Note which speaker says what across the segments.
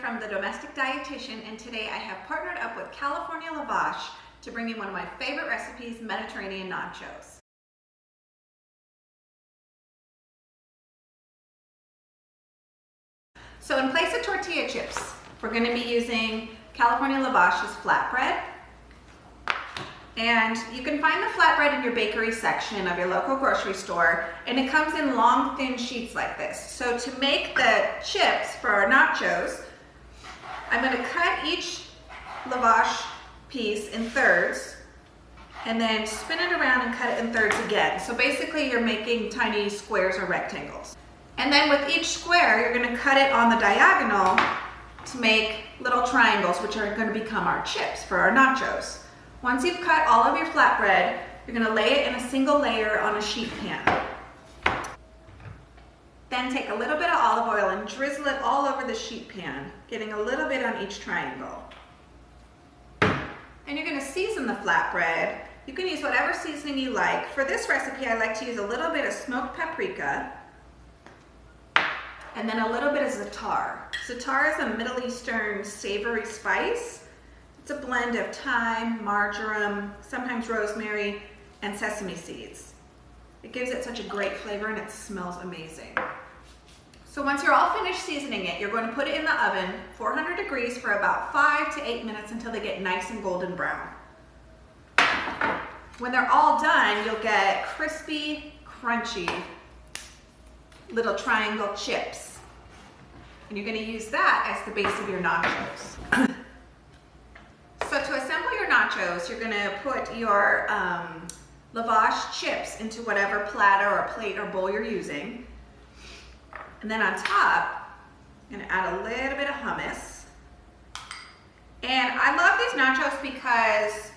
Speaker 1: from The Domestic Dietitian, and today I have partnered up with California Lavash to bring you one of my favorite recipes, Mediterranean nachos. So in place of tortilla chips, we're going to be using California Lavash's flatbread. And you can find the flatbread in your bakery section of your local grocery store, and it comes in long, thin sheets like this. So to make the chips for our nachos, I'm going to cut each lavash piece in thirds and then spin it around and cut it in thirds again. So basically you're making tiny squares or rectangles. And then with each square, you're going to cut it on the diagonal to make little triangles, which are going to become our chips for our nachos. Once you've cut all of your flatbread, you're going to lay it in a single layer on a sheet pan. Then take a little bit of olive oil and drizzle it all over the sheet pan, getting a little bit on each triangle. And you're going to season the flatbread. You can use whatever seasoning you like. For this recipe, I like to use a little bit of smoked paprika and then a little bit of za'atar. Za'atar is a Middle Eastern savory spice. It's a blend of thyme, marjoram, sometimes rosemary, and sesame seeds. It gives it such a great flavor and it smells amazing. So once you're all finished seasoning it, you're going to put it in the oven, 400 degrees, for about 5 to 8 minutes until they get nice and golden brown. When they're all done, you'll get crispy, crunchy little triangle chips. And you're going to use that as the base of your nachos. So to assemble your nachos, you're going to put your lavash chips into whatever platter or plate or bowl you're using. And then on top, I'm going to add a little bit of hummus. And I love these nachos because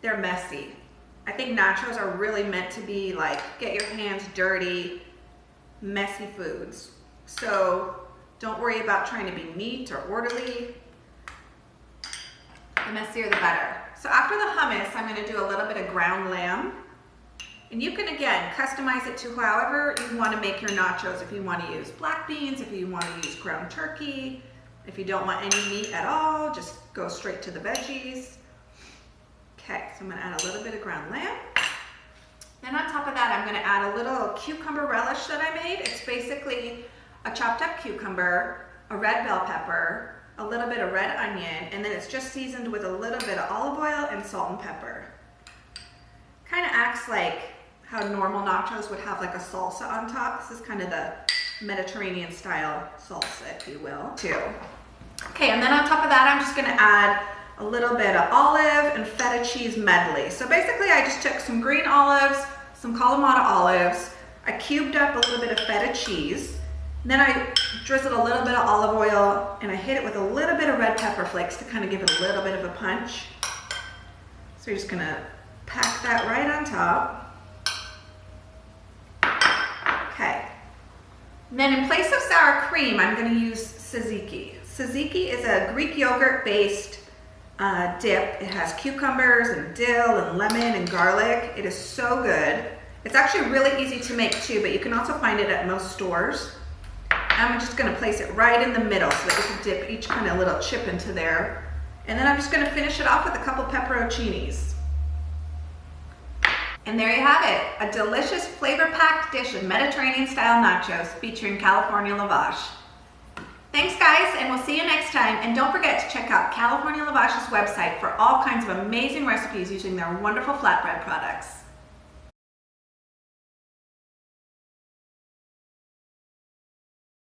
Speaker 1: they're messy. I think nachos are really meant to be like, get your hands dirty, messy foods. So don't worry about trying to be neat or orderly. The messier the better. So after the hummus, I'm going to do a little bit of ground lamb. And you can, again, customize it to however you want to make your nachos. If you want to use black beans, if you want to use ground turkey, if you don't want any meat at all, just go straight to the veggies. Okay, so I'm going to add a little bit of ground lamb. Then on top of that, I'm going to add a little cucumber relish that I made. It's basically a chopped up cucumber, a red bell pepper, a little bit of red onion, and then it's just seasoned with a little bit of olive oil and salt and pepper. Kind of acts like how normal nachos would have like a salsa on top. This is kind of the Mediterranean style salsa, if you will, too. Okay, and then on top of that, I'm just going to add a little bit of olive and feta cheese medley. So basically, I just took some green olives, some Kalamata olives, I cubed up a little bit of feta cheese, and then I drizzled a little bit of olive oil and I hit it with a little bit of red pepper flakes to kind of give it a little bit of a punch. So you're just going to pack that right on top. Okay. And then in place of sour cream, I'm going to use tzatziki. Tzatziki is a Greek yogurt based dip. It has cucumbers and dill and lemon and garlic. It is so good. It's actually really easy to make too, but you can also find it at most stores. I'm just going to place it right in the middle so that you can dip each kind of little chip into there. And then I'm just going to finish it off with a couple pepperoncinis. And there you have it, a delicious flavor-packed dish of Mediterranean-style nachos featuring California Lavash. Thanks guys, and we'll see you next time. And don't forget to check out California Lavash's website for all kinds of amazing recipes using their wonderful flatbread products.